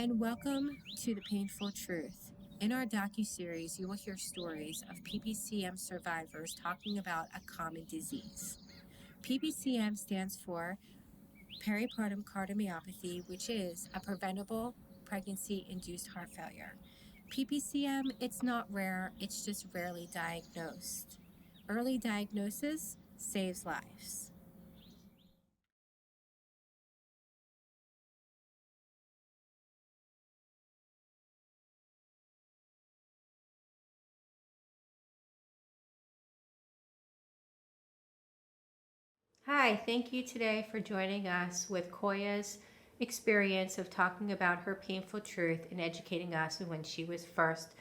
and welcome to The Painful Truth. In our docuseries, you will hear stories of PPCM survivors talking about a common disease. PPCM stands for peripartum cardiomyopathy, which is a preventable pregnancy-induced heart failure. PPCM, it's not rare, it's just rarely diagnosed. Early diagnosis saves lives. Hi, thank you today for joining us with Coya's experience of talking about her painful truth and educating us when she was first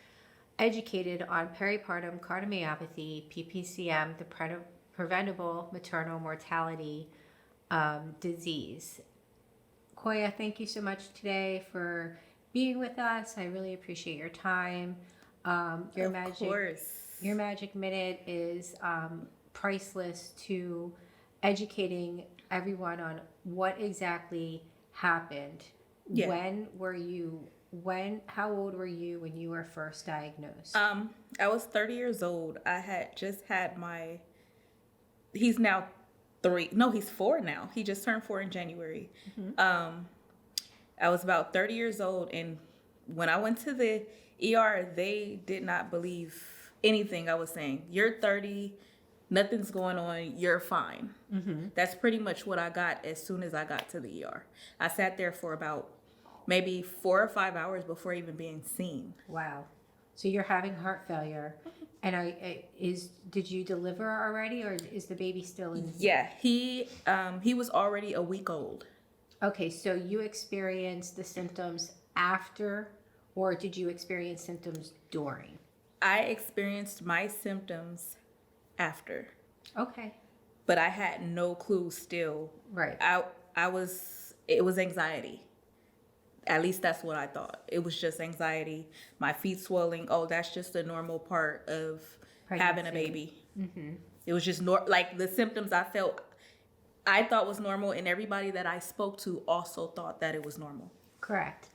educated on peripartum cardiomyopathy, PPCM, the preventable maternal mortality disease. Coya, thank you so much today for being with us. I really appreciate your time. Your magic minute is priceless to educating everyone on what exactly happened. Yeah. How old were you when you were first diagnosed? I was 30 years old. I had just had he's now he's 4 now. He just turned 4 in January. I was about 30 years old, and when I went to the ER, they did not believe anything I was saying. You're 30, nothing's going on, you're fine. That's pretty much what I got as soon as I got to the ER. I sat there for about maybe 4 or 5 hours before even being seen. Wow. So you're having heart failure, and did you deliver already, or is the baby still in? Yeah, he was already a week old. Okay, so you experienced the symptoms after, or did you experience symptoms during? I experienced my symptoms after. Okay. But I had no clue still. Right. It was anxiety. At least that's what I thought. It was just anxiety, my feet swelling. Oh, that's just a normal part of having a baby. It was just like the symptoms I thought was normal, and everybody that I spoke to also thought that it was normal. Correct.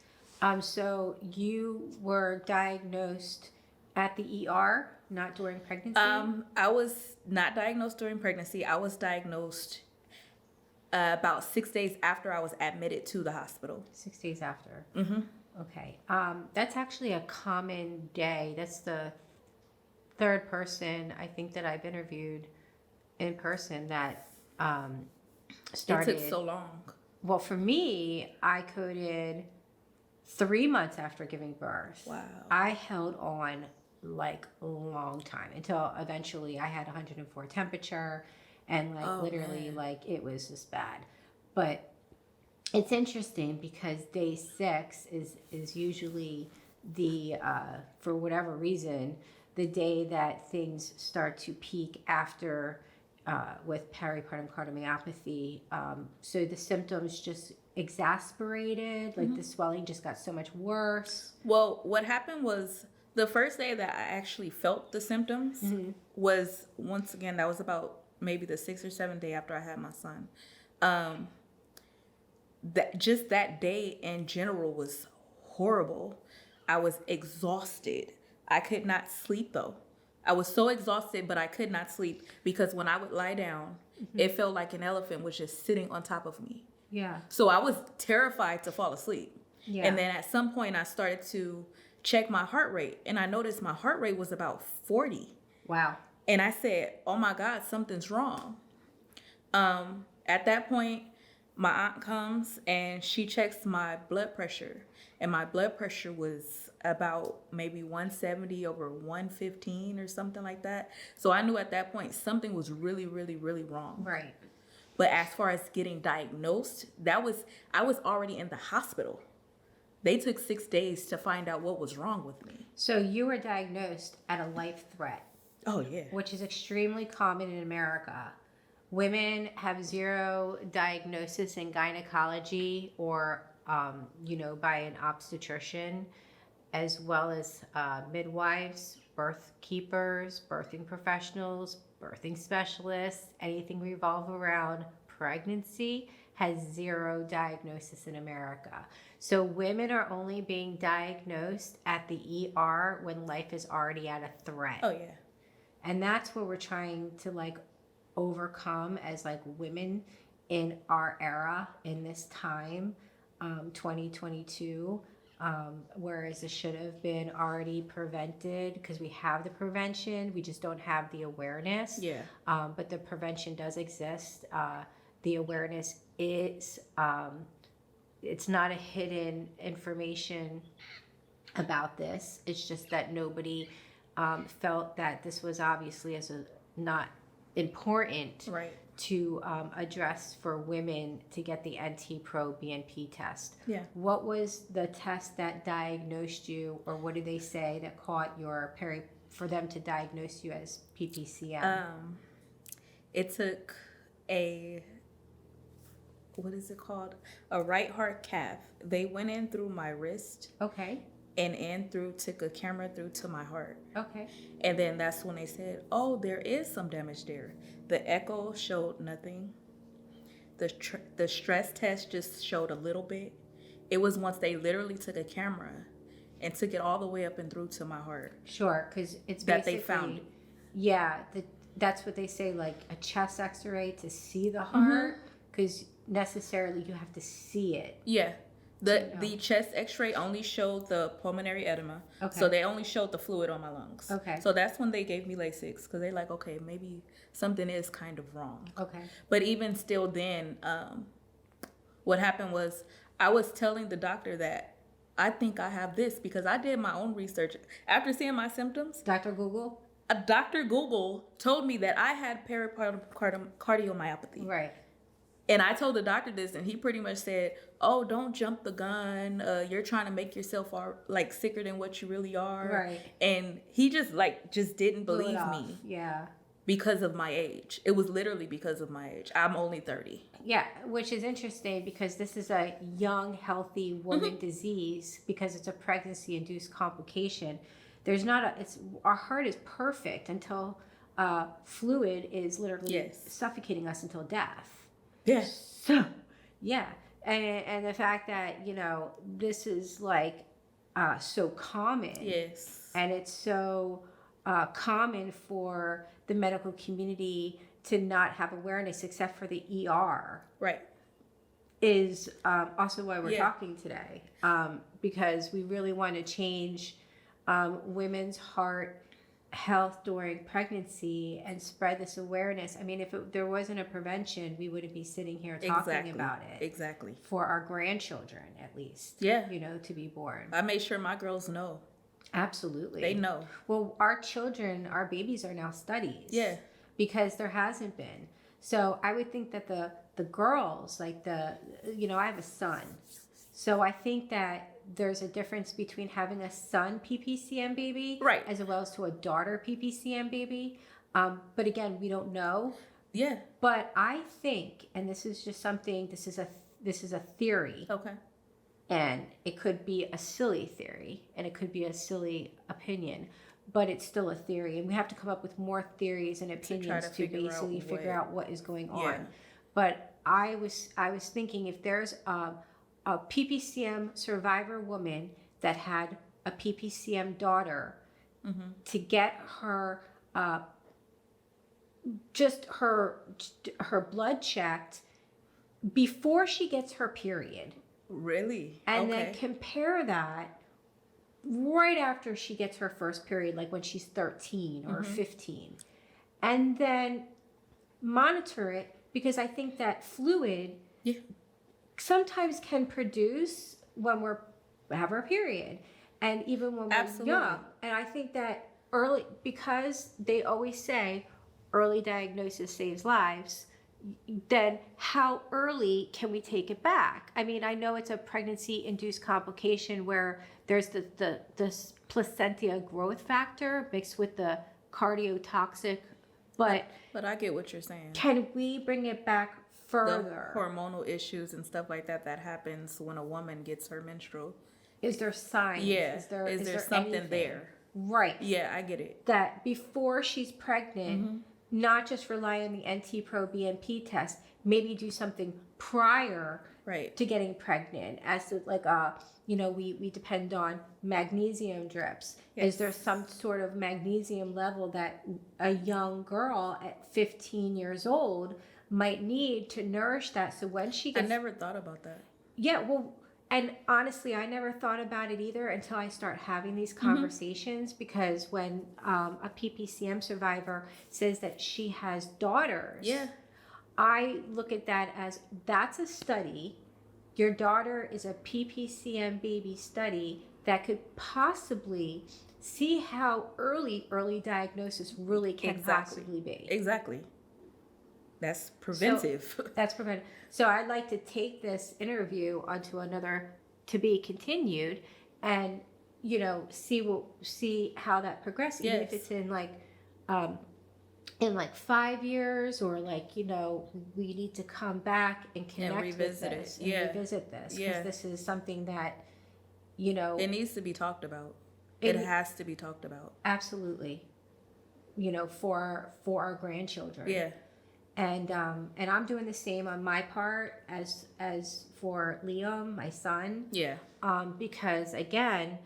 So you were diagnosed at the ER, not during pregnancy? I was not diagnosed during pregnancy. I was diagnosed about 6 days after I was admitted to the hospital. 6 days after. Okay. That's actually a common day. That's the third person I think that I've interviewed in person that started. It took so long. Well, for me, I coded 3 months after giving birth. Wow. I held on like a long time until eventually I had 104 temperature, and literally like it was just bad. But it's interesting because day 6 is usually the for whatever reason the day that things start to peak after with peripartum cardiomyopathy. So the symptoms just exasperated, like the swelling just got so much worse. Well, what happened was the first day that I actually felt the symptoms was, once again, that was about maybe the 6th or 7th day after I had my son. That day in general was horrible. I was exhausted. I could not sleep though. I was so exhausted, but I could not sleep because when I would lie down, it felt like an elephant was just sitting on top of me. Yeah. So I was terrified to fall asleep. Yeah. And then at some point I started to check my heart rate, and I noticed my heart rate was about 40. Wow. And I said, oh my God, something's wrong. At that point, my aunt comes and she checks my blood pressure, and my blood pressure was about maybe 170 over 115 or something like that. So I knew at that point something was really, really, really wrong. Right. But as far as getting diagnosed, I was already in the hospital. They took 6 days to find out what was wrong with me. So you were diagnosed at a life threat. Oh, yeah. Which is extremely common in America. Women have zero diagnosis in gynecology or, by an obstetrician, as well as midwives, birth keepers, birthing professionals, birthing specialists. Anything revolve around pregnancy has zero diagnosis in America. So women are only being diagnosed at the ER when life is already at a threat. Oh yeah. And that's what we're trying to like overcome as like women in our era, in this time, 2022. Whereas it should have been already prevented, because we have the prevention, we just don't have the awareness. Yeah. But the prevention does exist. The awareness is, it's not a hidden information about this. It's just that nobody felt that this was obviously not important Right. to address for women to get the NT-proBNP test. Yeah. What was the test that diagnosed you, or what did they say that caught your for them to diagnose you as PPCM? It took what is it called? A right heart cath. They went in through my wrist Okay. and took a camera through to my heart. Okay. And then that's when they said, oh, there is some damage there. The echo showed nothing. The stress test just showed a little bit. It was once they literally took a camera and took it all the way up and through to my heart. Sure, because it's that basically, they found it. Yeah, that's what they say, like a chest X-ray to see the heart, because necessarily you have to see it. Yeah. The chest X-ray only showed the pulmonary edema. Okay. So they only showed the fluid on my lungs. Okay. So that's when they gave me Lasix, because they're like, okay, maybe something is kind of wrong. Okay. But even still then, what happened was I was telling the doctor that I think I have this, because I did my own research. After seeing my symptoms, Dr. Google? Dr. Google told me that I had cardiomyopathy. Right. And I told the doctor this, and he pretty much said, oh, don't jump the gun. You're trying to make yourself sicker than what you really are. Right. And he just didn't Blew it believe off. me Yeah. because of my age. It was literally because of my age. I'm only 30. Yeah, which is interesting because this is a young, healthy woman disease, because it's a pregnancy-induced complication. There's not our heart is perfect until fluid is literally suffocating us until death. Yes. So, yeah. And the fact that, this is so common. Yes. And it's so common for the medical community to not have awareness except for the ER. Right. Is also why we're talking today. Because we really want to change women's heart health during pregnancy and spread this awareness. I mean, if there wasn't a prevention, we wouldn't be sitting here talking about it. Exactly. For our grandchildren, at least. Yeah. To be born. I made sure my girls know. Absolutely. They know. Well, our babies are now studies. Yeah. Because there hasn't been. So I would think that the girls, I have a son. So I think that there's a difference between having a son PPCM baby, right, as well as to a daughter PPCM baby. But again, we don't know. Yeah. But I think, and this is just something. This is a theory. Okay. And it could be a silly theory, and it could be a silly opinion, but it's still a theory, and we have to come up with more theories and opinions to basically figure out what is going on. But I was thinking, if there's a PPCM survivor woman that had a PPCM daughter, to get her just her blood checked before she gets her period. Really? And then compare that right after she gets her first period, like when she's 13 or 15. And then monitor it, because I think that fluid sometimes can produce when we have our period, and even when we're young. And I think that early, because they always say early diagnosis saves lives, then how early can we take it back? I mean, I know it's a pregnancy-induced complication where there's the placental growth factor mixed with the cardiotoxic, but I get what you're saying. Can we bring it back further? The hormonal issues and stuff like that happens when a woman gets her menstrual. Is there signs? Yeah. Is there something anything? there? Right. Yeah, I get it. That before she's pregnant, not just rely on the NT-proBNP test, maybe do something prior Right. to getting pregnant, as to like we depend on magnesium drips. Yes. Is there some sort of magnesium level that a young girl at 15 years old might need to nourish that, so when she I gets... never thought about that. Yeah, well, and honestly, I never thought about it either until I start having these conversations, because when a PPCM survivor says that she has daughters, Yeah. I look at that as, that's a study. Your daughter is a PPCM baby study that could possibly see how early diagnosis really can possibly be. Exactly. That's preventive. That's preventive. So I'd like to take this interview onto another to be continued, and see how that progresses. Even if it's in like 5 years, or we need to come back and connect with this and revisit this, because this is something that it needs to be talked about. It has to be talked about. Absolutely. For our grandchildren. Yeah. And I'm doing the same on my part as for Liam, my son. Yeah. Because again,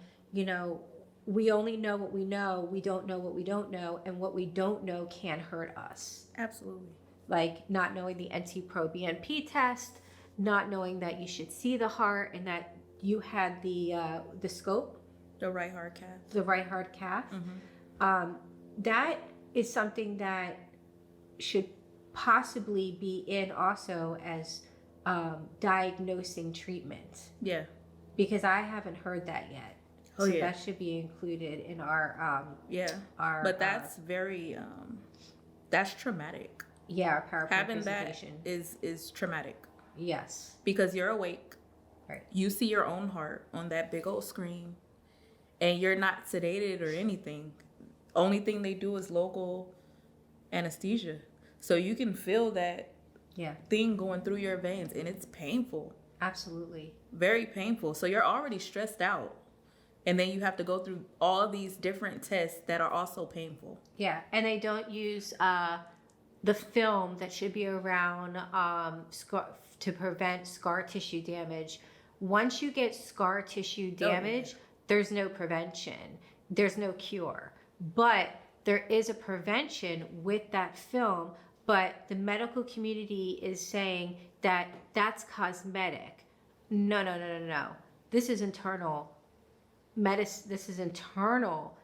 we only know what we know. We don't know what we don't know, and what we don't know can hurt us. Absolutely. Like not knowing the NT-proBNP test, not knowing that you should see the heart, and that you had the scope, the right hard calf. The right hard calf. Mm-hmm. That is something that should possibly be in also as diagnosing treatment. Yeah. Because I haven't heard that yet. Oh, so yeah. That should be included in our but that's very that's traumatic. Yeah, our PowerPoint having presentation. That is traumatic. Yes. Because you're awake. Right. You see your own heart on that big old screen, and you're not sedated or anything. Only thing they do is local anesthesia. So you can feel that thing going through your veins, and it's painful. Absolutely. Very painful. So you're already stressed out. And then you have to go through all these different tests that are also painful. Yeah. And they don't use the film that should be around to prevent scar tissue damage. Once you get scar tissue damage, there's no prevention. There's no cure. But there is a prevention with that film. But the medical community is saying that that's cosmetic. No. This is internal medicine. This is internal.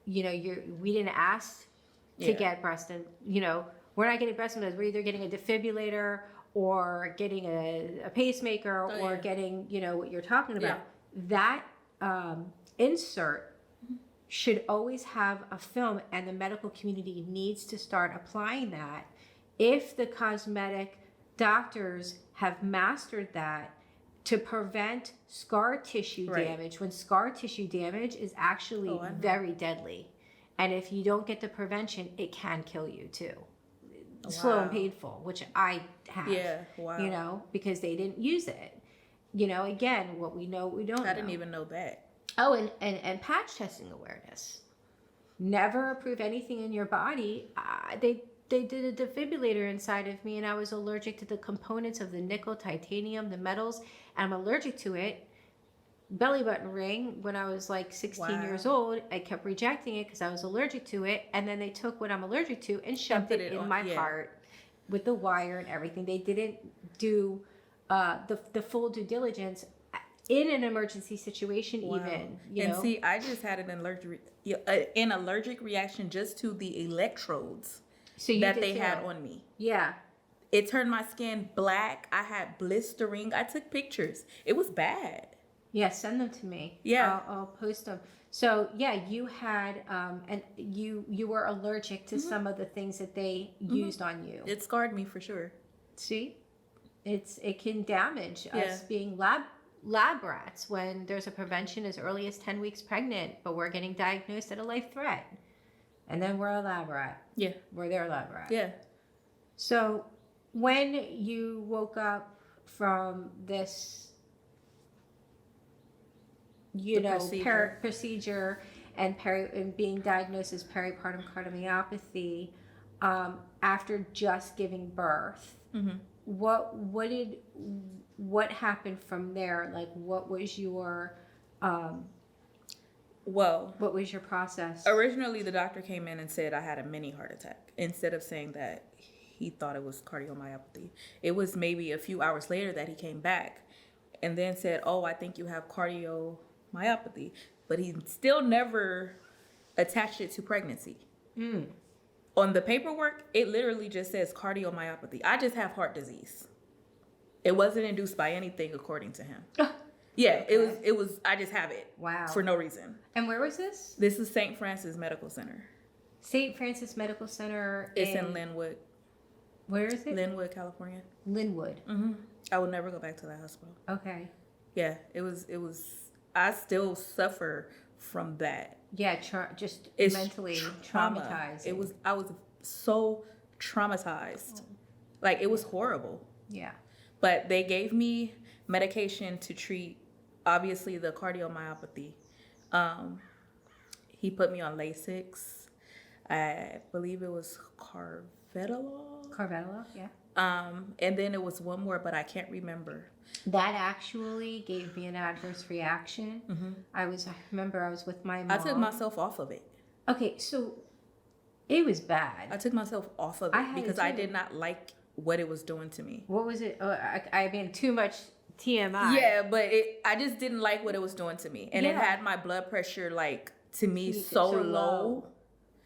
We didn't ask to get breast, and we're not getting breast implants. We're either getting a defibrillator or getting a pacemaker or getting what you're talking about. That insert should always have a film, and the medical community needs to start applying that. If the cosmetic doctors have mastered that to prevent scar tissue damage, when scar tissue damage is actually very deadly. And if you don't get the prevention, it can kill you too. Slow and painful, which I have. Yeah, wow. Because they didn't use it. Again, what we know, we don't know. I didn't even know that. Oh, and patch testing awareness. Never approve anything in your body. They did a defibrillator inside of me, and I was allergic to the components of the nickel, titanium, the metals. And I'm allergic to it. Belly button ring, when I was like 16 years old, I kept rejecting it because I was allergic to it. And then they took what I'm allergic to and shoved it in my heart with the wire and everything. They didn't do the full due diligence in an emergency situation even. See, I just had an allergic reaction just to the electrodes that they had on me. Yeah. It turned my skin black. I had blistering. I took pictures. It was bad. Yeah, send them to me. Yeah. I'll post them. So, you had, and you were allergic to some of the things that they used on you. It scarred me for sure. See? It can damage us being lab rats when there's a prevention as early as 10 weeks pregnant, but we're getting diagnosed at a life threat. And then we're a lab rat. Yeah. We're their lab rat. Yeah. So when you woke up from this, procedure and being diagnosed as peripartum cardiomyopathy, after just giving birth. Mm-hmm. What happened from there? Like, what was your Well, what was your process? originally the doctor came in and said I had a mini heart attack instead of saying that he thought it was cardiomyopathy. It was maybe a few hours later that he came back and then said, "Oh, I think you have cardiomyopathy," but he still never attached it to pregnancy. On the paperwork, it literally just says cardiomyopathy. I just have heart disease. It wasn't induced by anything, according to him. Yeah, Okay. it was. I just have it. Wow. For no reason. And where was this? This is St. Francis Medical Center. St. Francis Medical Center. It's in Linwood. Where is it? Linwood, California. Linwood. I will never go back to that hospital. Okay. Yeah, it was. I still suffer from that. Yeah, just It's mentally trauma. traumatized. I was so traumatized. Like, it was horrible. Yeah. But they gave me medication to treat, obviously, the cardiomyopathy. He put me on Lasix. I believe it was Carvedilol, yeah. and then it was one more, but I can't remember. That actually gave me an adverse reaction. I remember I was with my mom. I took myself off of it. Okay, so it was bad. I took myself off of I it had because it I too. did not like what it was doing to me. What was it? I mean, too much TMI. Yeah, but I just didn't like what it was doing to me. And it Yeah. had my blood pressure, like, to me, so low.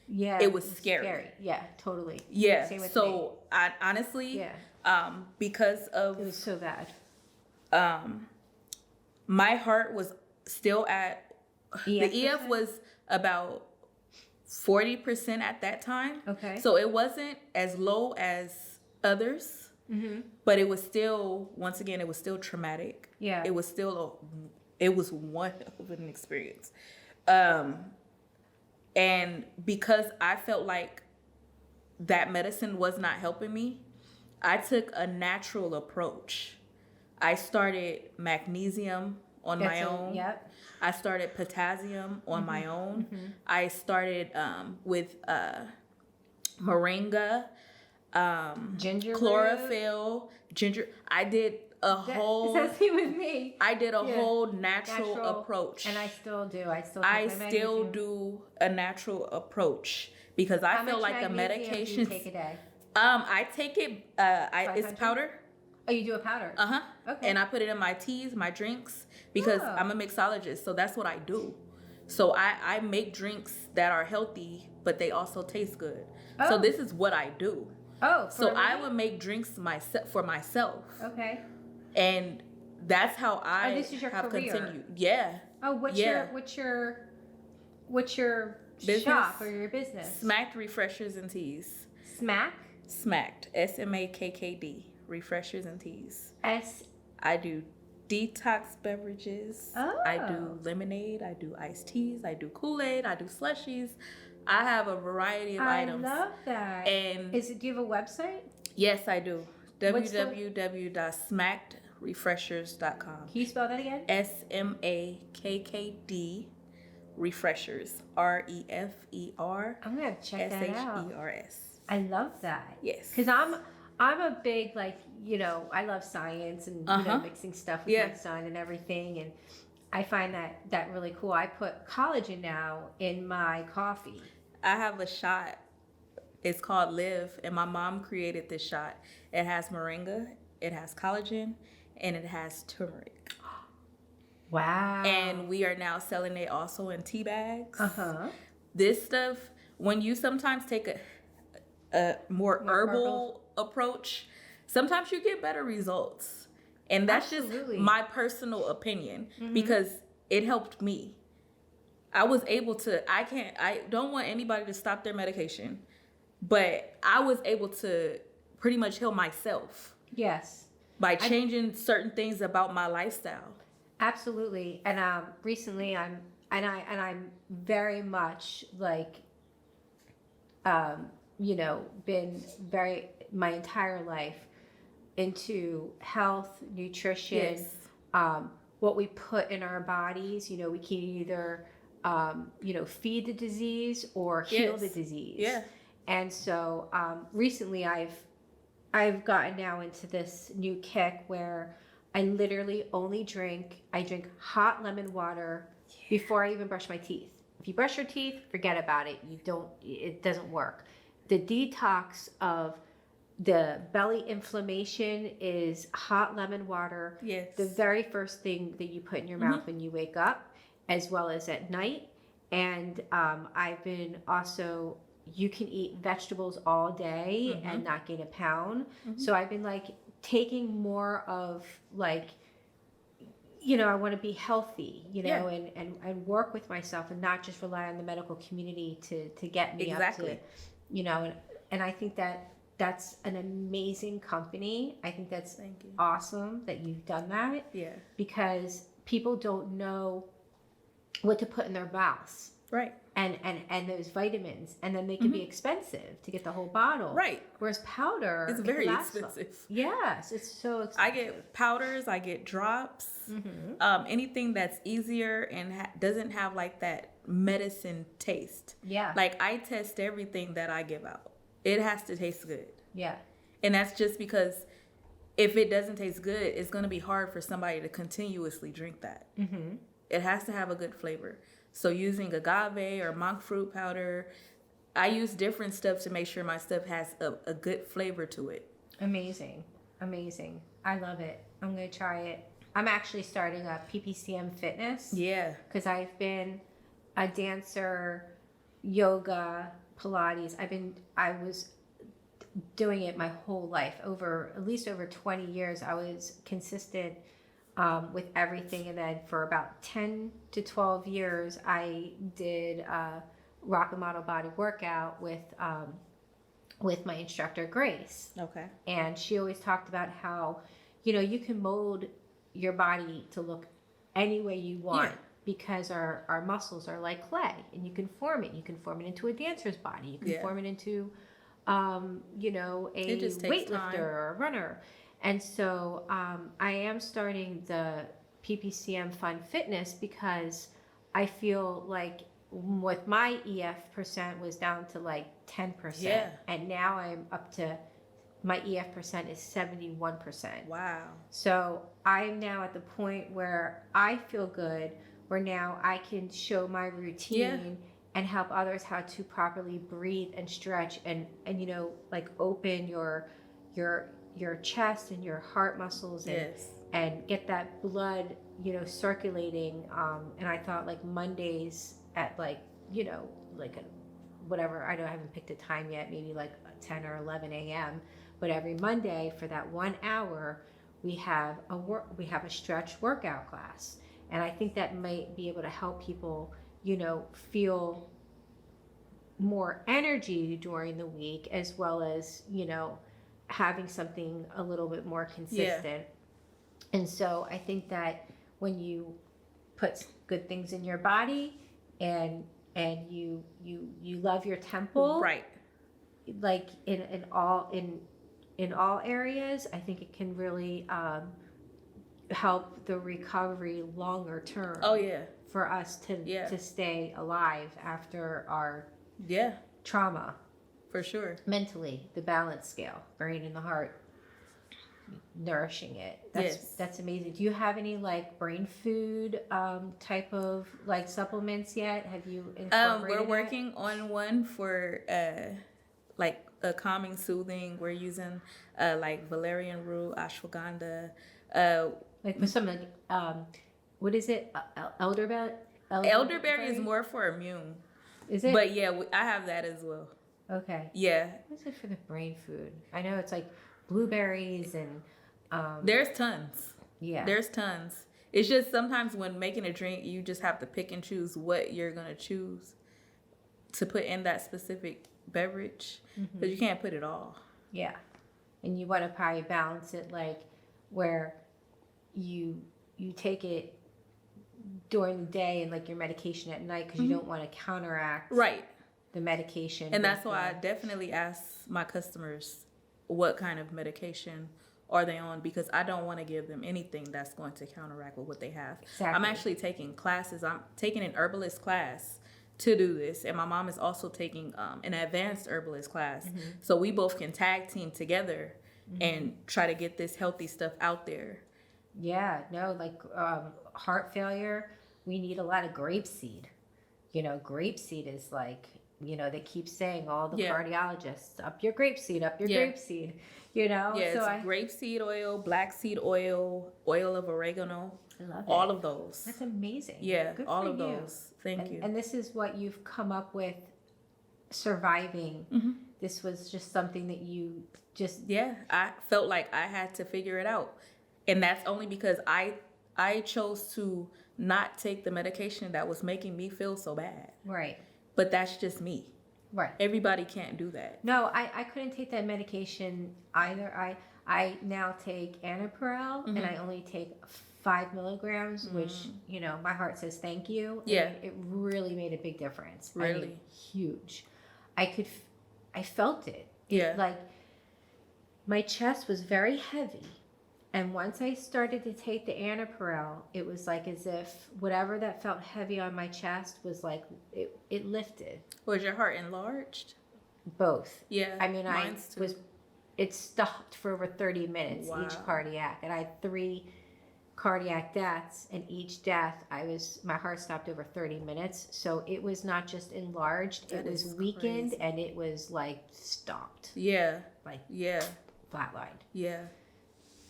Yeah. It was scary. Yeah, totally. Yeah. Same with me. So I honestly, because of It was so bad. my heart was still at the EF percent? was about 40% at that time. Okay. So it wasn't as low as others, but it was still, once again, it was still traumatic. Yeah. It was still it was one of an experience. And because I felt like that medicine was not helping me, I took a natural approach. I started magnesium on my own. Yep. I started potassium on my own. I started with moringa, Ginger root. chlorophyll, ginger. I did a whole. That's it with me. I did a Yeah. whole natural approach, And I still do. I still do a natural approach because I feel like the medication do you medications. take a day? I take it. It's 500? powder. Oh, you do a powder? Okay. And I put it in my teas, my drinks, because Oh. I'm a mixologist, so that's what I do. So I make drinks that are healthy, but they also taste good. So Oh. this is what I do. Oh, So I would. would make drinks for myself, Okay. and that's how I this is your have career. continued. Yeah. Oh, what's Yeah. your Business? shop or your business? Smacked Refreshers and Teas. Smack. Smacked. SMAKKD. Refreshers and Teas. S. I do detox beverages. I Oh. do lemonade. I do iced teas. I do Kool-Aid. I do slushies. I have a variety of items. I love that. And Do you have a website? yes, I do. What's the- www.smackedrefreshers.com. Can you spell that again? SMAKKD Refreshers. REFER. I'm gonna check that out. SHERS. I love that. Yes. Because I'm a big, like, I love science and mixing stuff with my son and everything, and I find that really cool. I put collagen now in my coffee. I have a shot. It's called Live, and my mom created this shot. It has moringa, it has collagen, and it has turmeric. Wow. And we are now selling it also in tea bags. This stuff, when you sometimes take a more herbal approach, sometimes you get better results. And that's Absolutely. just my personal opinion because it helped me. I was able to, I don't want anybody to stop their medication, but I was able to pretty much heal myself Yes. by changing certain things about my lifestyle. Absolutely. And recently I'm very much like been my entire life into health, nutrition, what we put in our bodies. We can either feed the disease or heal the disease. Yeah. And so recently I've gotten now into this new kick where I literally only drink hot lemon water before I even brush my teeth. If you brush your teeth, forget about it. It doesn't work. The detox of the belly inflammation is hot lemon water. Yes. The very first thing that you put in your mouth when you wake up, as well as at night. And I've been also, you can eat vegetables all day and not gain a pound. So I've been like taking more of like, I want to be healthy, and work with myself and not just rely on the medical community to get me up to, and I think that's an amazing company. I think that's awesome that you've done that. Yeah. Because people don't know what to put in their mouths. Right. And those vitamins, and then they can be expensive to get the whole bottle. Right. Whereas powder, it's very expensive. Yes, it's so expensive. I get powders, I get drops, anything that's easier and doesn't have like that medicine taste. Yeah. Like I test everything that I give out. It has to taste good. Yeah. And that's just because if it doesn't taste good, it's going to be hard for somebody to continuously drink that. It has to have a good flavor. So using agave or monk fruit powder, I use different stuff to make sure my stuff has a good flavor to it. Amazing. I love it. I'm going to try it. I'm actually starting a PPCM fitness. Yeah. Because I've been a dancer, yoga, Pilates. I was doing it my whole life. At least over 20 years, I was consistent with everything. And then for about 10 to 12 years, I did Rock and Model Body workout with my instructor, Grace. Okay. And she always talked about how, you can mold your body to look any way you want. Yeah. Because our muscles are like clay, and you can form it. You can form it into a dancer's body. You can form it into, a weightlifter or a runner. And so I am starting the PPCM Fund Fitness because I feel like with my EF percent was down to like 10%. Yeah. And now I'm up to, my EF percent is 71%. Wow. So I'm now at the point where I feel good, where now I can show my routine and help others how to properly breathe and stretch and like open your chest and your heart muscles and get that blood, circulating. And I thought like Mondays at like, whatever, I haven't picked a time yet, maybe like 10 or 11 a.m. But every Monday for that 1 hour, we have a stretch workout class. And I think that might be able to help people, feel more energy during the week, as well as, having something a little bit more consistent. Yeah. And so I think that when you put good things in your body and you love your temple, right? Like in all areas, I think it can really help the recovery longer term. Oh yeah. For us to stay alive after our trauma. For sure. Mentally, the balance scale, brain and the heart, nourishing it. That's amazing. Do you have any like brain food type of like supplements yet? Have you incorporated we're working on one for like a calming, soothing. We're using like valerian root, ashwagandha. Like with some what is it? Elderberry? Elderberry is more for immune. Is it? But yeah, I have that as well. Okay. Yeah. What is it for the brain food? I know it's like blueberries and there's tons. Yeah. There's tons. It's just sometimes when making a drink, you just have to pick and choose what you're going to choose to put in that specific beverage. Because you can't put it all. Yeah. And you want to probably balance it like where you take during the day and like your medication at night, because you don't want to counteract the medication. And that's why I definitely ask my customers what kind of medication are they on, because I don't want to give them anything that's going to counteract with what they have. Exactly. I'm actually taking classes. I'm taking an herbalist class to do this, and my mom is also taking an advanced herbalist class, so we both can tag team together and try to get this healthy stuff out there. Yeah, no, like heart failure, we need a lot of grapeseed. You know, grapeseed is like, you know, they keep saying, all the cardiologists, up your grapeseed, grapeseed, you know? Yeah, so it's grapeseed oil, black seed oil, oil of oregano, I love it. all of those. That's amazing. Yeah, Good all for of you. those. Thank you. And this is what you've come up with surviving. This was just something that you just... Yeah, I felt like I had to figure it out. And that's only because I chose to not take the medication that was making me feel so bad. Right. But that's just me. Right. Everybody can't do that. No, I couldn't take that medication either. I now take Anapurel, and I only take 5 milligrams, which, you know, my heart says thank you. Yeah. And it really made a big difference. Really? I mean, huge. I felt it. Yeah. Like, my chest was very heavy. And once I started to take the Anapurel, it was like as if whatever that felt heavy on my chest was like, it lifted. Was your heart enlarged? Both. Yeah. I mean, mine's too. it stopped for over 30 minutes, each cardiac. And I had 3 cardiac deaths, and each death my heart stopped over 30 minutes. So it was not just enlarged, it was weakened, and it was like stopped. Yeah. Like flatlined. Yeah.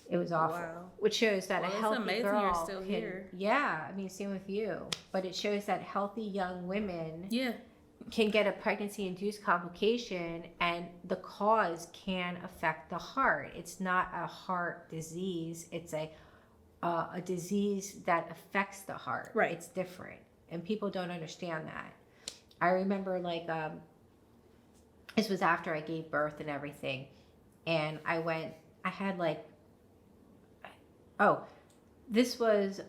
It was awful. Wow. Which shows that a healthy amazing girl you're still can, here. Yeah, I mean, same with you. But it shows that healthy young women Yeah. can get a pregnancy-induced complication, and the cause can affect the heart. It's not a heart disease. It's a disease that affects the heart. Right. It's different, and people don't understand that. I remember, like, this was after I gave birth and everything, and I had like, this was,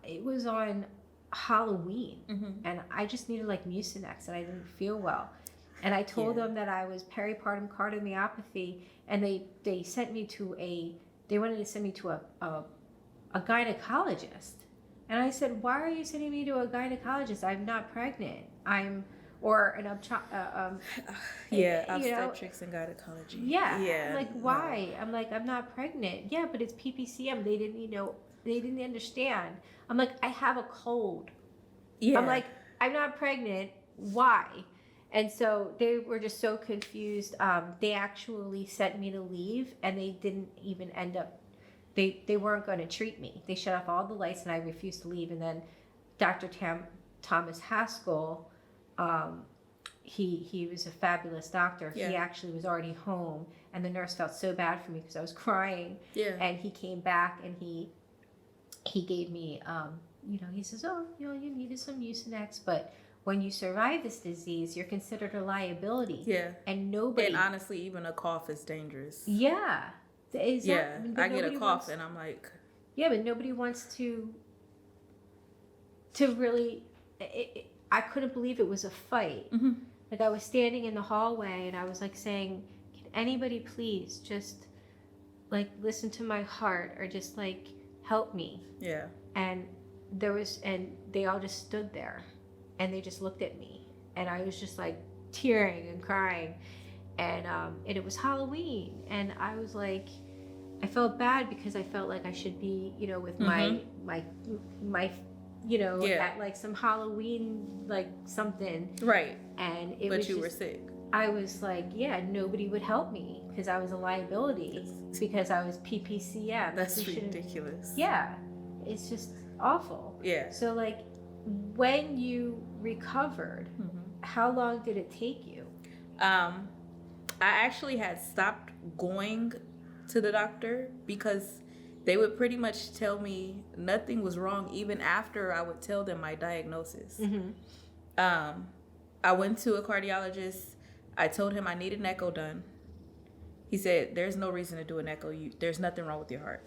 it was on Halloween, and I just needed like Mucinex, and I didn't feel well. And I told them that I was peripartum cardiomyopathy, and they sent me to they wanted to send me to a gynecologist. And I said, why are you sending me to a gynecologist? I'm not pregnant. Or an obstetrics and gynecology. Yeah. I'm like, why? No. I'm like, I'm not pregnant. Yeah, but it's PPCM. They didn't understand. I'm like, I have a cold. Yeah. I'm like, I'm not pregnant. Why? And so they were just so confused. They actually sent me to leave, and they didn't even end up, they weren't going to treat me. They shut off all the lights, and I refused to leave. And then Dr. Thomas Haskell, he was a fabulous doctor. Yeah. He actually was already home, and the nurse felt so bad for me because I was crying. Yeah. And he came back, and he gave me, he says, you needed some Mucinex, but when you survive this disease, you're considered a liability. Yeah. And honestly, even a cough is dangerous. Yeah. I get a cough, and I'm like. Yeah, but nobody wants to really. I couldn't believe it was a fight. Mm-hmm. Like, I was standing in the hallway, and I was like saying, can anybody please just like listen to my heart, or just like help me? Yeah. And they all just stood there, and they just looked at me, and I was just like tearing and crying, and it was Halloween, and I was like, I felt bad because I felt like I should be, with my at like some Halloween, like something. Right. And But you were sick. I was like, nobody would help me because I was a liability because I was PPCM. That's ridiculous. Yeah. It's just awful. Yeah. So like, when you recovered, how long did it take you? I actually had stopped going to the doctor because they would pretty much tell me nothing was wrong even after I would tell them my diagnosis. Mm-hmm. I went to a cardiologist. I told him I needed an echo done. He said, there's no reason to do an echo. There's nothing wrong with your heart.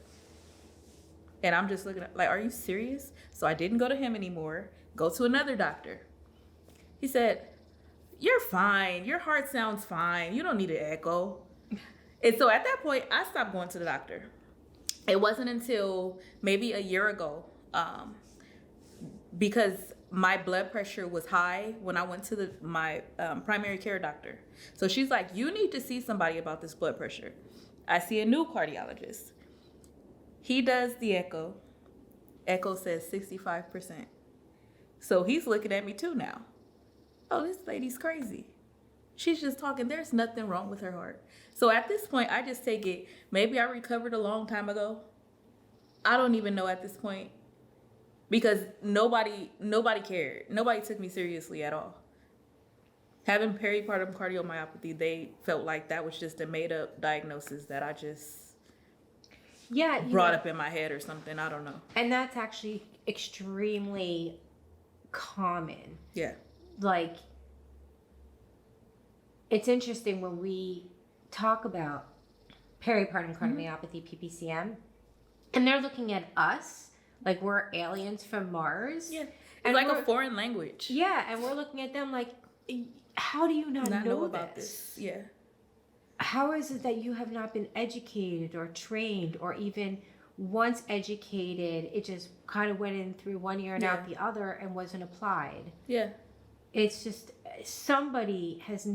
And I'm just looking at, like, are you serious? So I didn't go to him anymore. Go to another doctor. He said, you're fine. Your heart sounds fine. You don't need an echo. And so at that point, I stopped going to the doctor. It wasn't until maybe a year ago, because my blood pressure was high when I went to my primary care doctor. So she's like, you need to see somebody about this blood pressure. I see a new cardiologist. He does the echo. Echo says 65%. So he's looking at me too now. Oh, this lady's crazy. She's just talking. There's nothing wrong with her heart. So at this point, I just take it. Maybe I recovered a long time ago. I don't even know at this point. Because nobody cared. Nobody took me seriously at all. Having peripartum cardiomyopathy, they felt like that was just a made up diagnosis that I just brought up in my head or something. I don't know. And that's actually extremely common. Yeah. Like, it's interesting when we talk about peripartum cardiomyopathy, PPCM, and they're looking at us like we're aliens from Mars. Yeah. It's and like a foreign language. Yeah, and we're looking at them like, how do you not know about this? Yeah. How is it that you have not been educated or trained, or even once educated, it just kind of went in through one ear and out the other and wasn't applied? Yeah. It's just somebody has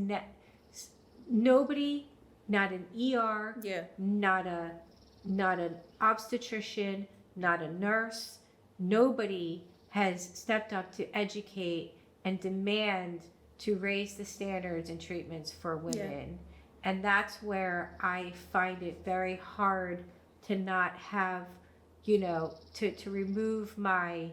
nobody, not an ER, not an obstetrician, not a nurse, nobody has stepped up to educate and demand to raise the standards and treatments for women. And that's where I find it very hard to not have, to remove my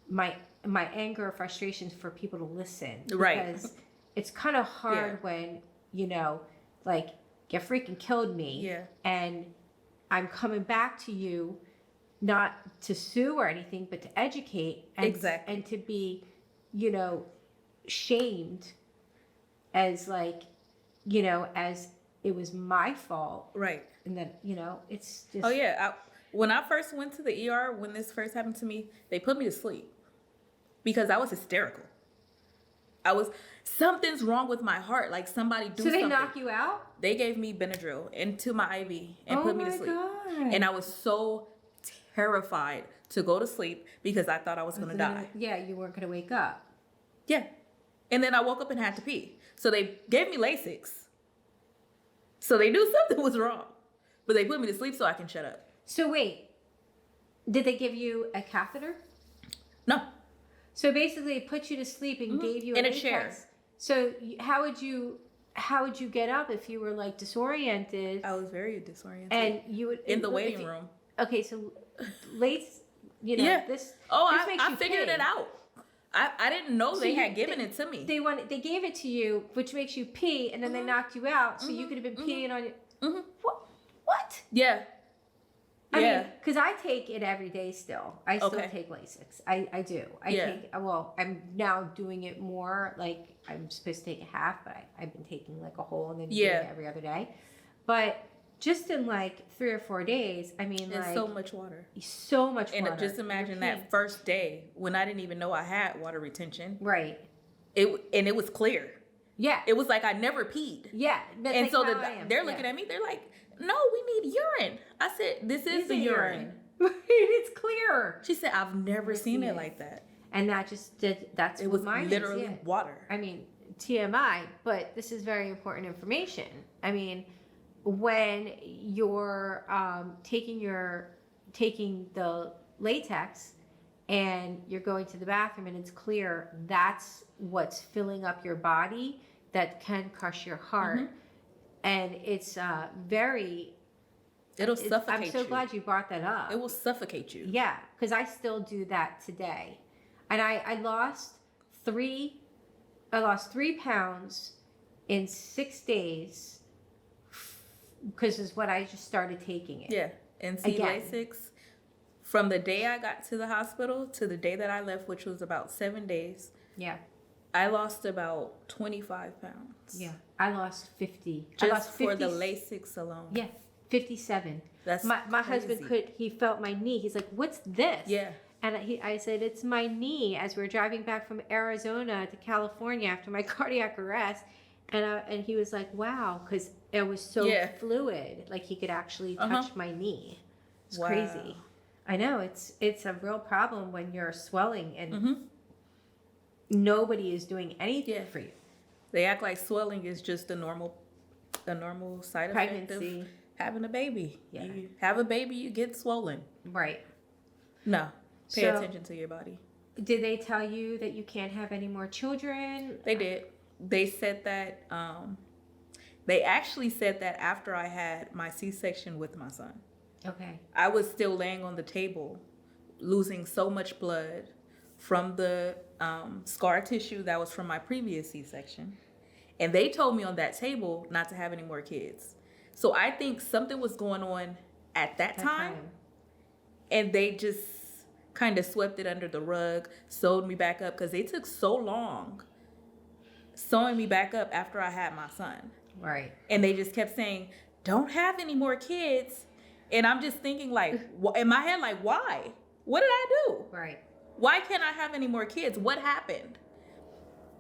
my anger or frustrations for people to listen. Right. Because it's kind of hard when, like, you freaking killed me. Yeah. And I'm coming back to you, not to sue or anything, but to educate. And, and to be, shamed as like, as it was my fault. Right. And then, it's just. Oh, yeah. When I first went to the ER, when this first happened to me, they put me to sleep because I was hysterical. Something's wrong with my heart. Like somebody do something. So they knock you out? They gave me Benadryl into my IV and put me to sleep. Oh my God. And I was so terrified to go to sleep because I thought I was going to die. Yeah, you weren't going to wake up. Yeah. And then I woke up and had to pee. So they gave me Lasix. So they knew something was wrong. But they put me to sleep so I can shut up. So wait, did they give you a catheter? No. So basically they put you to sleep and gave you in a latex. chair. So how would you get up if you were like disoriented? I was very disoriented. And you would in the waiting room. Okay, so this this makes I you figured pee. it out. I didn't know they had given it to me. They gave it to you, which makes you pee, and then they knocked you out, so you could have been peeing on your. What? Yeah. I mean, because I take it every day still. I still Okay. take Lasix. I do. I'm now doing it more. Like, I'm supposed to take a half, but I've been taking like a whole and then doing it every other day. But just in like 3 or 4 days, I mean, it's like. so much water. So much water. And just imagine that first day when I didn't even know I had water retention. Right. It was clear. Yeah. It was like I never peed. Yeah. That's And like so how I am. they're looking at me. They're like, "No, we need urine." I said, "This is the urine." It's clear. She said, "I've never seen it like that." And that's it what was mine literally is, water. I mean, TMI, but this is very important information. I mean, when you're taking the latex and you're going to the bathroom and it's clear, that's what's filling up your body that can crush your heart. And it's It'll suffocate you. I'm so glad you brought that up. It will suffocate you. Yeah, because I still do that today. And I lost 3 pounds in 6 days because is when I just started taking it. Yeah. And see, Lasix, from the day I got to the hospital to the day that I left, which was about 7 days. Yeah. I lost about 25 pounds. Yeah. I lost 50. Just I lost 50, for the Lasix alone. Yeah. 57. That's my crazy. husband he felt my knee. He's like, "What's this?" Yeah. And I said, "It's my knee." As we were driving back from Arizona to California after my cardiac arrest, and he was like, "Wow," because it was so fluid, like he could actually touch my knee. It's crazy. I know it's a real problem when you're swelling and Mm-hmm. nobody is doing anything Yeah. for you. They act like swelling is just a normal side effect Pregnancy. of having a baby. Yeah. You have a baby, you get swollen. Right. No, pay So- attention to your body. Did they tell you that you can't have any more children? They did. They said that. They actually said that after I had my C-section with my son. Okay. I was still laying on the table, losing so much blood from the scar tissue that was from my previous C-section. And they told me on that table not to have any more kids. So I think something was going on at that time. And they just kind of swept it under the rug, sewed me back up, because they took so long sewing me back up after I had my son. Right. And they just kept saying, don't have any more kids. And I'm just thinking, like, in my head, like, why? What did I do? Right. Why can't I have any more kids? What happened?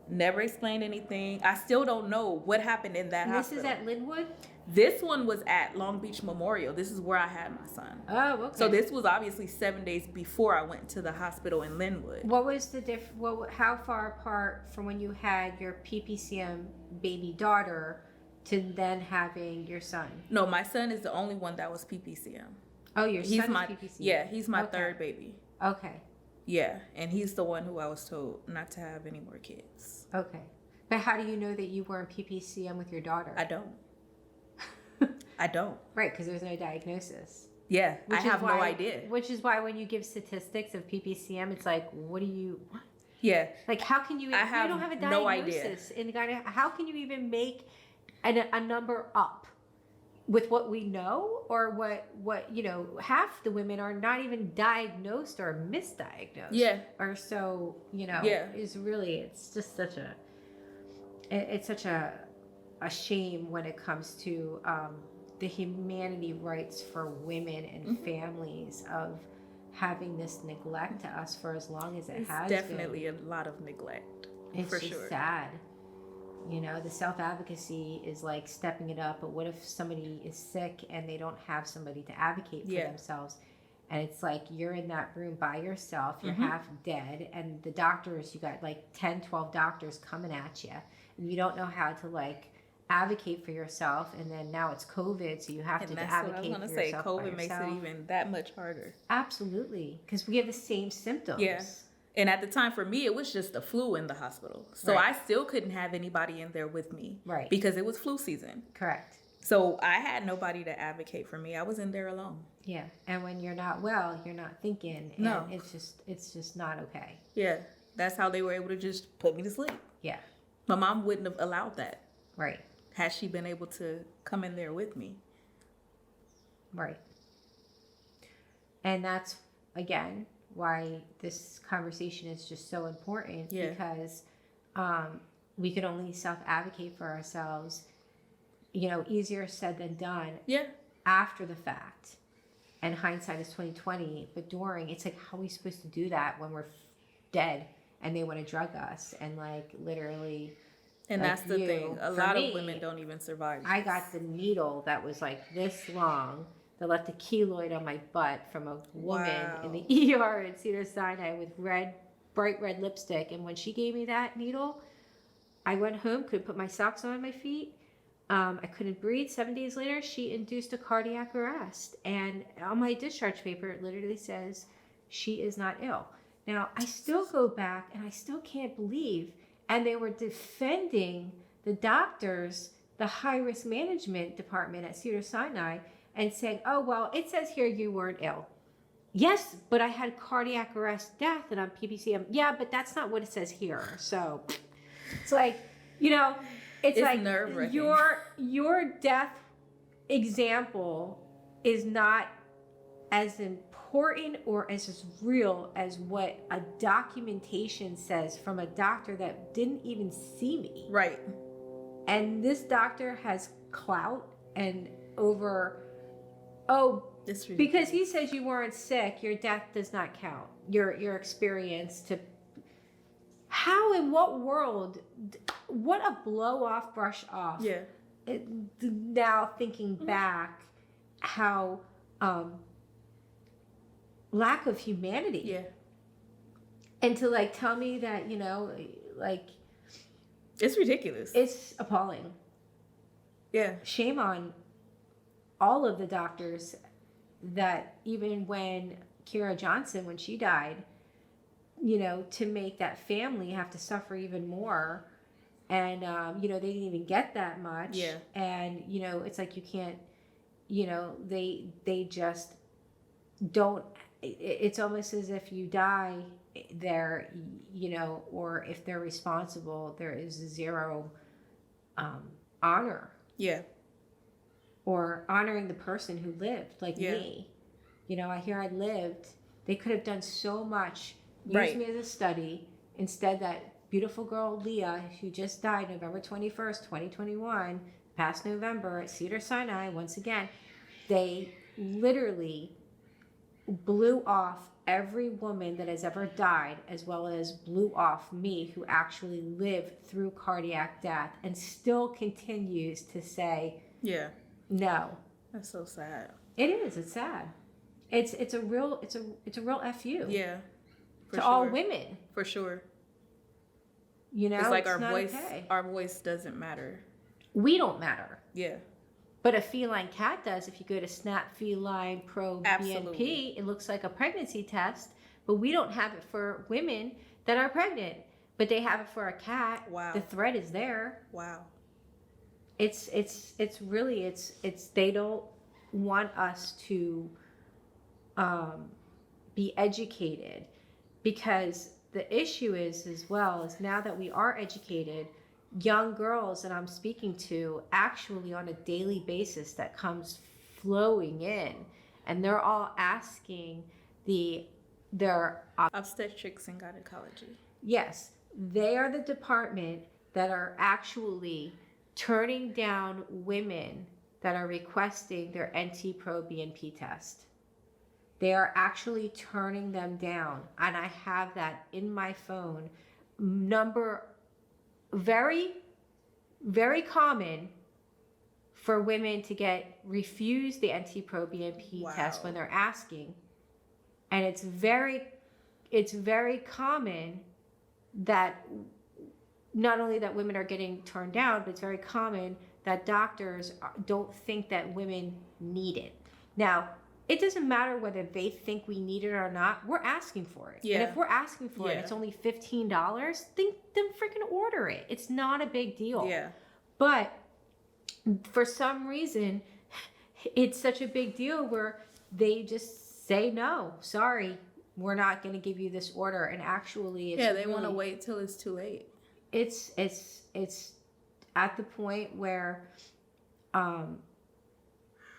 Never explained anything. I still don't know what happened in that And this hospital. is at Linwood? This one was at Long Beach Memorial. This is where I had my son. Oh, okay. So this was obviously 7 days before I went to the hospital in Linwood. What was the how far apart from when you had your PPCM baby daughter to then having your son? No, my son is the only one that was PPCM. Oh, your He's son my is PPCM. yeah, he's my Okay. third baby. Okay. Yeah, and he's the one who I was told not to have any more kids. Okay. But how do you know that you weren't PPCM with your daughter? I don't. I don't. Right, because there's no diagnosis. Yeah, Which I is have no why- idea. Which is why when you give statistics of PPCM, it's like, what do you... Yeah, Like, how can you... I have you don't have a no idea. diagnosis. And how can you even make a number up with what we know? Or what half the women are not even diagnosed or misdiagnosed. Yeah. Or so, Yeah. is really... It's just such a... It's such a shame when it comes to the humanity rights for women and Mm-hmm. families of having this neglect to us for as long as it it's has definitely a lot of neglect. been. It's for just sure. sad. The self-advocacy is like stepping it up, but what if somebody is sick and they don't have somebody to advocate for Yeah. themselves? And it's like you're in that room by yourself, you're Mhm. half dead, and the doctors, you got like 10, 12 doctors coming at you, and you don't know how to like advocate for yourself, and then now it's COVID, so you have And to that's what I was advocate going to for say. yourself by COVID makes it yourself. even that much harder. Absolutely, because we have the same symptoms. Yeah. And at the time for me, it was just the flu in the hospital. So Right. I still couldn't have anybody in there with me. Right. Because it was flu season. Correct. So I had nobody to advocate for me. I was in there alone. Yeah, and when you're not well, you're not thinking, and No. it's just not okay. Yeah. That's how they were able to just put me to sleep. Yeah, My mom wouldn't have allowed that right, had she been able to come in there with me. right. And that's again why this conversation is just so important, Yeah. because we can only self-advocate for ourselves, easier said than done Yeah. after the fact. And hindsight is 2020, but during, it's like, how are we supposed to do that when we're dead and they want to drug us and like literally? And Like that's the you, thing. A for lot me, of women don't even survive. I got the needle that was like this long that left a keloid on my butt from a woman in the ER at Cedars-Sinai with bright red lipstick. And when she gave me that needle, I went home, couldn't put my socks on my feet. I couldn't breathe. 7 days later, she induced a cardiac arrest. And on my discharge paper, it literally says she is not ill. Now, I still go back and I still can't believe. And they were defending the doctors, the high-risk management department at Cedars-Sinai, and saying, oh, well, it says here you weren't ill. Yes, but I had cardiac arrest death and I'm PPCM. Yeah, but that's not what it says here. So it's like, it's like nerve-wracking. your death example is not as important or as real as what a documentation says from a doctor that didn't even see me. Right. And this doctor has clout and over, It's because he says you weren't sick, your death does not count. Your experience to... How, in what world, what a blow off, brush off. Yeah. Now thinking back, how lack of humanity. Yeah. And to like tell me that, like It's ridiculous. it's appalling. Yeah. Shame on all of the doctors that even when Kira Johnson, when she died, to make that family have to suffer even more. And, they didn't even get that much. Yeah. And, it's like you can't, they just don't, it's almost as if you die there, or if they're responsible, there is zero honor. Yeah. Or honoring the person who lived, like me. I hear I lived. They could have done so much. Use me as a study. Instead, that beautiful girl, Leah, who just died November 21st, 2021, past November at Cedars-Sinai, once again, they literally blew off every woman that has ever died, as well as blew off me, who actually lived through cardiac death and still continues to say, yeah, no. That's so sad. It is. It's sad. It's a real FU. Yeah. To all women. For sure. It's like our voice doesn't matter. We don't matter. Yeah. But a feline cat does. If you go to Snap Feline Pro BNP, it looks like a pregnancy test, but we don't have it for women that are pregnant. But they have it for a cat. Wow. The thread is there. Wow. It's really they don't want us to be educated, because the issue is, as well, is now that we are educated, young girls that I'm speaking to actually on a daily basis that comes flowing in, and they're all asking their obstetrics and gynecology. Yes, they are the department that are actually turning down women that are requesting their NT-proBNP test. They are actually turning them down. And I have that in my phone. Number very, very common for women to get refused the NT-proBNP test when they're asking. And it's very common that not only that women are getting turned down, but it's very common that doctors don't think that women need it. Now, it doesn't matter whether they think we need it or not. We're asking for it. Yeah. And if we're asking for it, it's only $15, then freaking order it. It's not a big deal. Yeah. But for some reason, it's such a big deal where they just say, no, sorry, we're not going to give you this order. And actually, it's they want to wait till it's too late. It's at the point where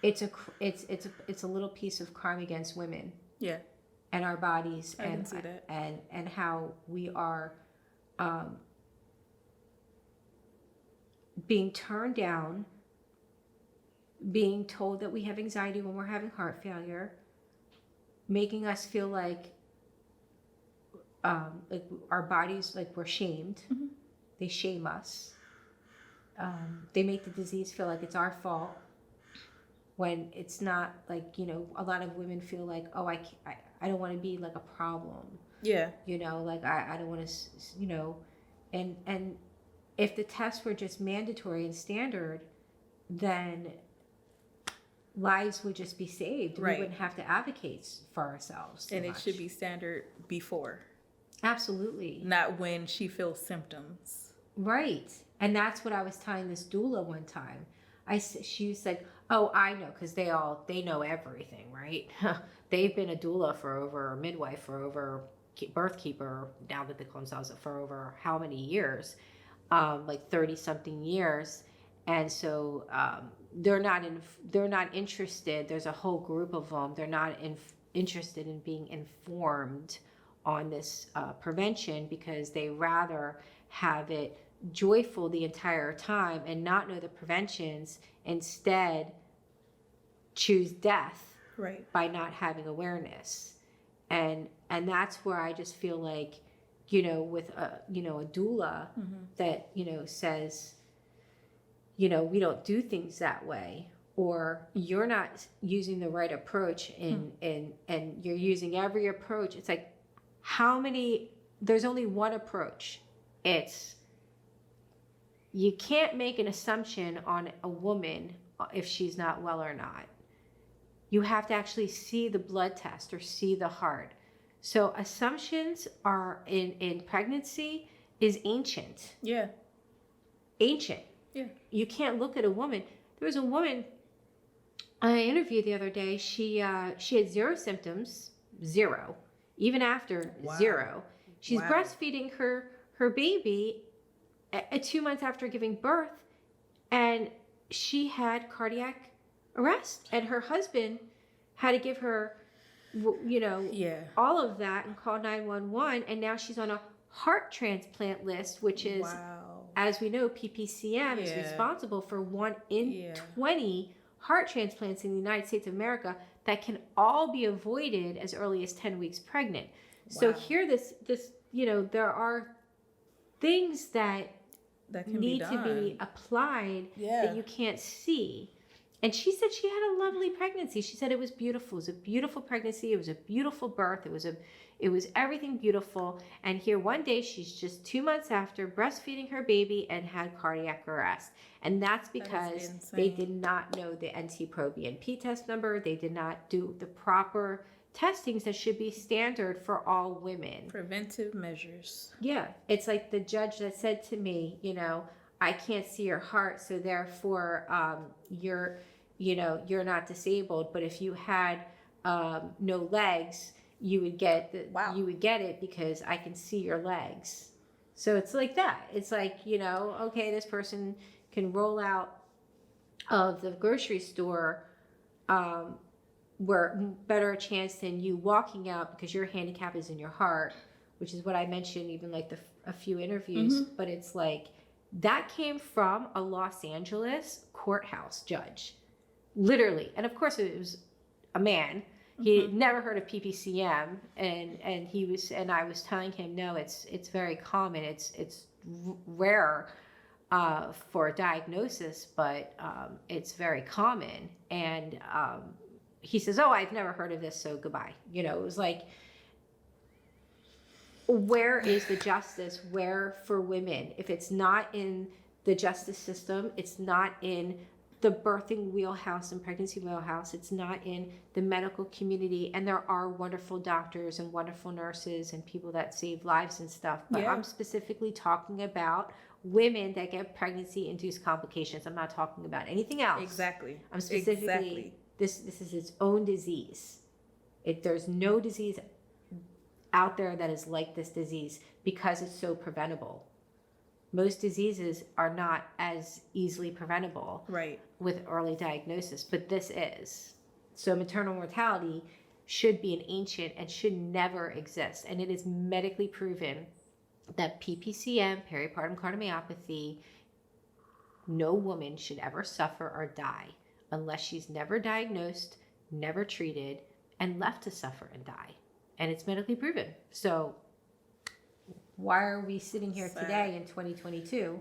it's a little piece of crime against women. Yeah. And our bodies. I can see that. And how we are being turned down, being told that we have anxiety when we're having heart failure, making us feel like our bodies, like we're shamed. Mm-hmm. They shame us. They make the disease feel like it's our fault, when it's not. Like, a lot of women feel like, oh, I don't want to be like a problem. Yeah. Like I don't want to, and if the tests were just mandatory and standard, then lives would just be saved. Right. We wouldn't have to advocate for ourselves. And it should be standard before. Absolutely. Not when she feels symptoms. Right. And that's what I was telling this doula one time. She said, oh, I know, because they know everything, right? They've been a doula or midwife for over, birth keeper, now that they call themselves, for over how many years? Like 30 something years. And so they're not interested. There's a whole group of them. They're not interested in being informed on this prevention, because they rather have it joyful the entire time and not know the preventions, instead choose death by not having awareness. And that's where I just feel like, with a doula that, says, we don't do things that way, or you're not using the right approach, and you're using every approach. It's like, there's only one approach. It's, you can't make an assumption on a woman if she's not well or not. You have to actually see the blood test or see the heart. So assumptions are in pregnancy is ancient. Yeah. Ancient. Yeah. You can't look at a woman. There was a woman I interviewed the other day. She had 0 symptoms, 0, even after 0. She's breastfeeding her baby at 2 months after giving birth, and she had cardiac arrest, and her husband had to give her, all of that and call 911, and now she's on a heart transplant list, which is, as we know, PPCM is responsible for 1 in 20 heart transplants in the United States of America that can all be avoided as early as 10 weeks pregnant. So here, there are things that need to be applied that you can't see. And she said she had a lovely pregnancy. She said it was beautiful. It was a beautiful pregnancy. It was a beautiful birth. It was everything beautiful. And here one day, she's just 2 months after breastfeeding her baby and had cardiac arrest. And that's because they did not know the NT-proBNP test number. They did not do the proper testings that should be standard for all women. Preventive measures. Yeah. It's like the judge that said to me, I can't see your heart, so therefore you're not disabled. But if you had no legs, you would get it because I can see your legs. So it's like that. It's like, okay, this person can roll out of the grocery store where better chance than you walking out because your handicap is in your heart, which is what I mentioned even like a few interviews. But it's like, that came from a Los Angeles courthouse judge, literally. And of course it was a man. He had never heard of PPCM, and I was telling him, no, it's very common. It's rare for diagnosis, but it's very common. And he says, oh, I've never heard of this, so goodbye. It was like, where is the justice? Where for women? If it's not in the justice system, it's not in the birthing wheelhouse and pregnancy wheelhouse, it's not in the medical community. And there are wonderful doctors and wonderful nurses and people that save lives and stuff. But I'm specifically talking about women that get pregnancy-induced complications. I'm not talking about anything else. Exactly. I'm specifically, this is its own disease. There's no disease out there that is like this disease because it's so preventable. Most diseases are not as easily preventable with early diagnosis, but this is. So maternal mortality should be an ancient and should never exist. And it is medically proven that PPCM, peripartum cardiomyopathy, no woman should ever suffer or die unless she's never diagnosed, never treated, and left to suffer and die. And it's medically proven. So why are we sitting here today in 2022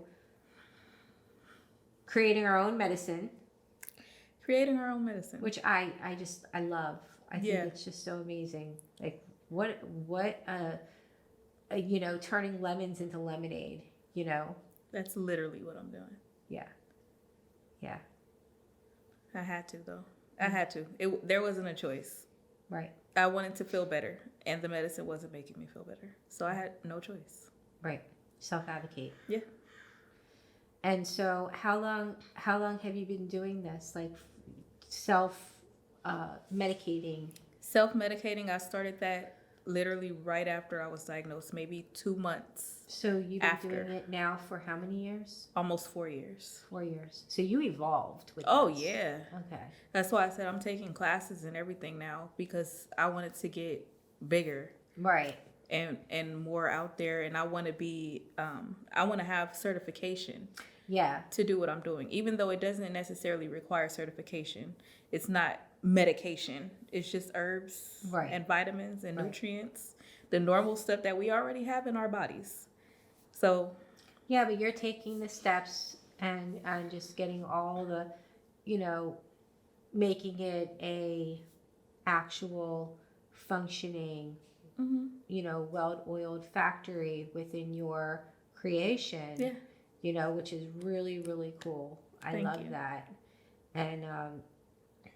creating our own medicine? Which I love. I think it's just so amazing. Like what turning lemons into lemonade, That's literally what I'm doing. Yeah. Yeah. I had to though. I had to. There wasn't a choice. Right. I wanted to feel better, and the medicine wasn't making me feel better. So I had no choice. Right. Self-advocate. Yeah. And so how long have you been doing this? Like medicating? Self-medicating, I started that literally right after I was diagnosed, maybe 2 months. So you've been doing it now for how many years? Almost 4 years. 4 years. So you evolved with this. Yeah. Okay. That's why I said I'm taking classes and everything now because I wanted to get bigger. Right. And more out there, and I want to be I want to have certification to do what I'm doing, even though it doesn't necessarily require certification. It's not medication, it's just herbs and vitamins and nutrients, the normal stuff that we already have in our bodies. So but you're taking the steps and just getting all the making it a actual functioning, well-oiled factory within your creation. Yeah. Which is really, really cool. I Thank love you. that. And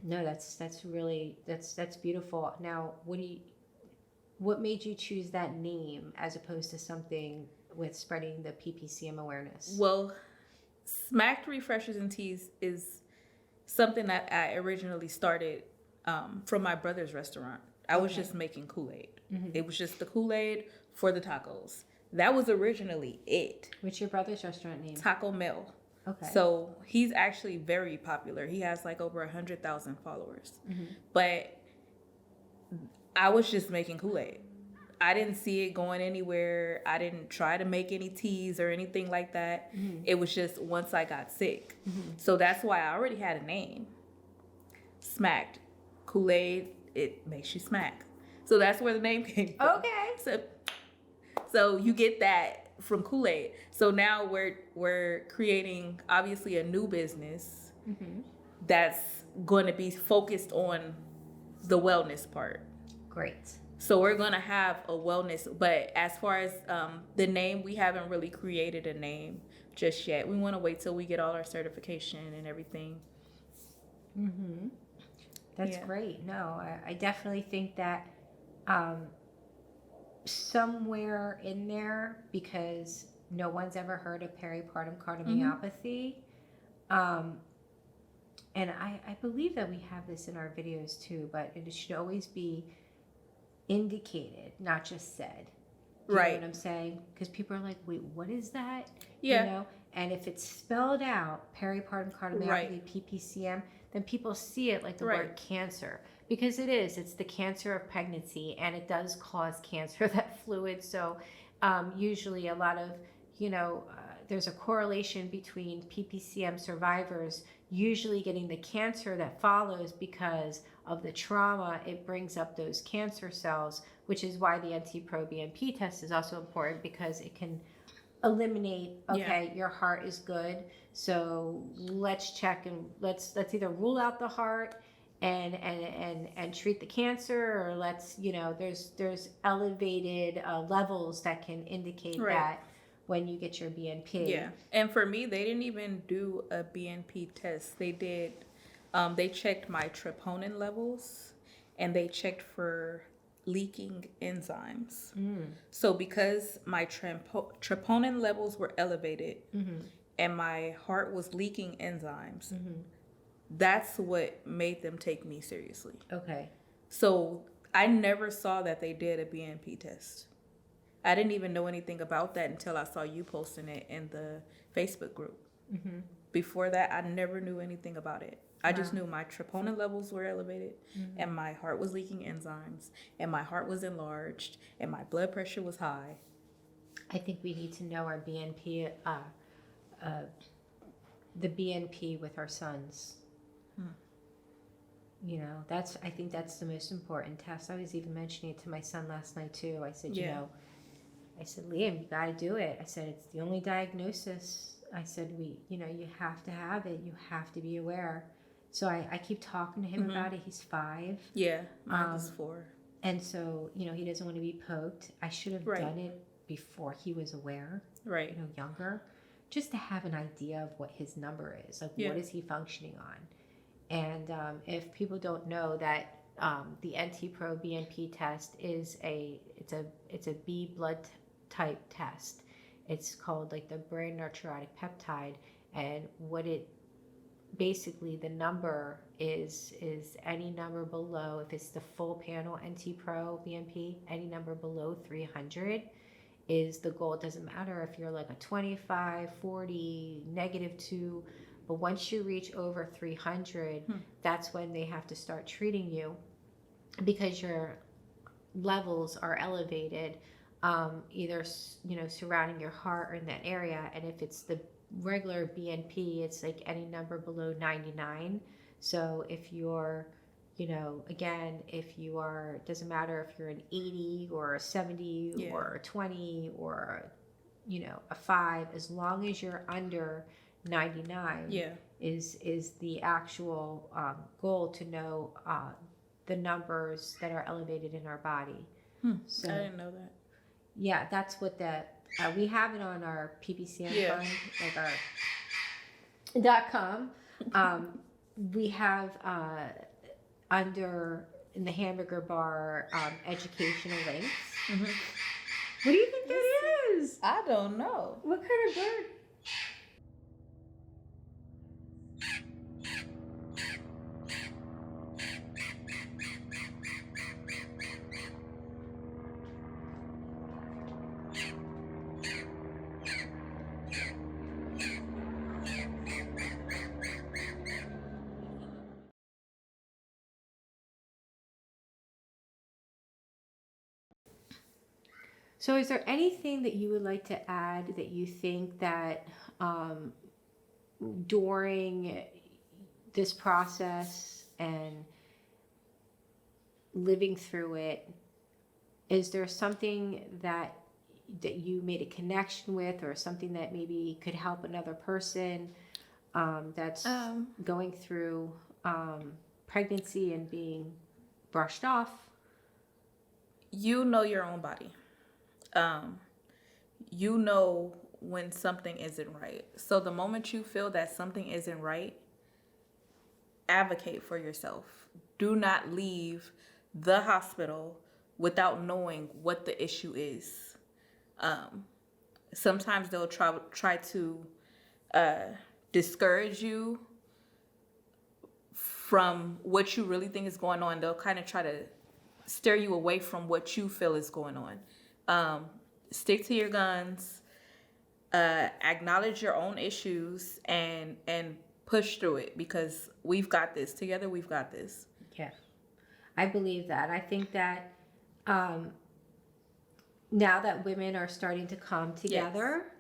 no, that's really that's beautiful. Now, what made you choose that name as opposed to something with spreading the PPCM awareness? Well, Smacked Refreshers and Teas is something that I originally started from my brother's restaurant. I was just making Kool-Aid. It was just the Kool-Aid for the tacos. That was originally it. What's your brother's restaurant name? Taco Mel. Okay. So he's actually very popular. He has like over 100,000 followers. But I was just making Kool-Aid. I didn't see it going anywhere. I didn't try to make any teas or anything like that. It was just once I got sick. So that's why I already had a name. Smacked. Kool-Aid, it makes you smack. So that's where the name came from. Okay. So you get that from Kool-Aid. So now we're creating obviously a new business that's going to be focused on the wellness part. Great. So we're going to have a wellness, but as far as the name, we haven't really created a name just yet. We want to wait till we get all our certification and everything. That's great. No, I definitely think that somewhere in there, because no one's ever heard of peripartum cardiomyopathy, and I believe that we have this in our videos too, but it should always be indicated, not just said. You know what I'm saying? Because people are like, wait, what is that? Yeah. And if it's spelled out, peripartum cardiomyopathy, PPCM, then people see it like the word cancer. Because it's the cancer of pregnancy, and it does cause cancer, that fluid. So usually a lot of, there's a correlation between PPCM survivors usually getting the cancer that follows because of the trauma. It brings up those cancer cells, which is why the NT-proBNP test is also important, because it can eliminate, your heart is good, so let's check and let's either rule out the heart and treat the cancer, or let's, there's elevated levels that can indicate that when you get your BNP. Yeah. And for me, they didn't even do a BNP test. They did, they checked my troponin levels, and they checked for leaking enzymes. So because my troponin levels were elevated and my heart was leaking enzymes, that's what made them take me seriously. Okay. So I never saw that they did a BNP test. I didn't even know anything about that until I saw you posting it in the Facebook group. Before that, I never knew anything about it. I just knew my troponin levels were elevated, and my heart was leaking enzymes, and my heart was enlarged, and my blood pressure was high. I think we need to know our BNP, the BNP with our sons. I think that's the most important test. I was even mentioning it to my son last night too. I said, I said, Liam, you got to do it. I said, it's the only diagnosis. I said, you have to have it. You have to be aware. So I keep talking to him about it. He's 5. Yeah, mine was 4. And so, he doesn't want to be poked. I should have done it before he was aware, younger, just to have an idea of what his number is. Like, what is he functioning on? And if people don't know that the NT-proBNP test is it's a B blood type test. It's called like the brain natriuretic peptide, and what it basically, the number is any number below, if it's the full panel NT-proBNP, any number below 300 is the goal. It doesn't matter if you're like a 25, 40, -2, but once you reach over 300, that's when they have to start treating you, because your levels are elevated, either surrounding your heart or in that area. And if it's the regular BNP, it's like any number below 99. So if you're, again, if you are, doesn't matter if you're an 80 or a 70 or a 20 or a 5, as long as you're under 99, is the actual goal to know the numbers that are elevated in our body. So I didn't know that. yeah, that's what that we have it on our PPCM fund, like our .com. We have under in the hamburger bar educational links. What do you think that is? I don't know. What kind of bird? So is there anything that you would like to add that you think that during this process and living through it, is there something that you made a connection with, or something that maybe could help another person that's going through pregnancy and being brushed off? You know your own body. You know when something isn't right. So the moment you feel that something isn't right, advocate for yourself. Do not leave the hospital without knowing what the issue is. Sometimes they'll try to discourage you from what you really think is going on. They'll kind of try to steer you away from what you feel is going on. Stick to your guns, acknowledge your own issues, and push through it, because we've got this together. We've got this. Yeah, I believe that. I think that now that women are starting to come together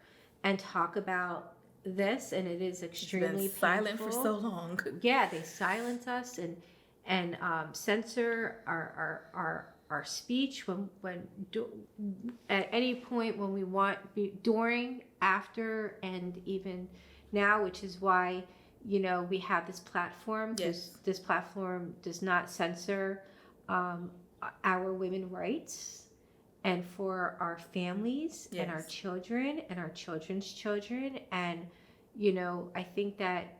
and talk about this, and it is extremely It's been silent for so long. Yeah, they silence us and censor our speech at any point when we want, during, after, and even now, which is why we have this platform. This platform does not censor our women's rights, and for our families and our children and our children's children. And I think that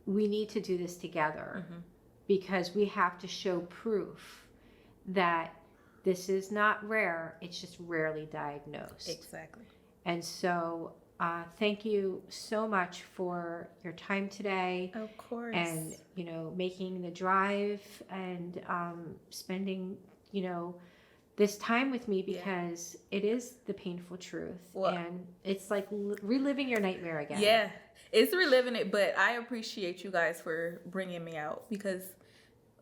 we need to do this together, because we have to show proof that this is not rare, it's just rarely diagnosed. Exactly. And so thank you so much for your time today. Of course. And making the drive and spending this time with me, because it is the painful truth. And it's like reliving your nightmare again. Yeah, it's reliving it, but I appreciate you guys for bringing me out, because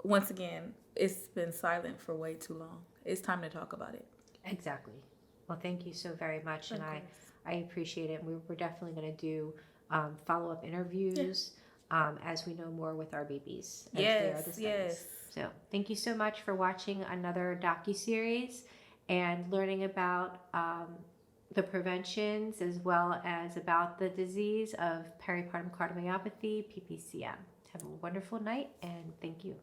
once again, it's been silent for way too long. It's time to talk about it. Exactly. Well, thank you so very much. And I appreciate it. We're definitely going to do follow-up interviews as we know more with our babies. Yes. So thank you so much for watching another docuseries and learning about the preventions, as well as about the disease of peripartum cardiomyopathy, PPCM. Have a wonderful night, and thank you.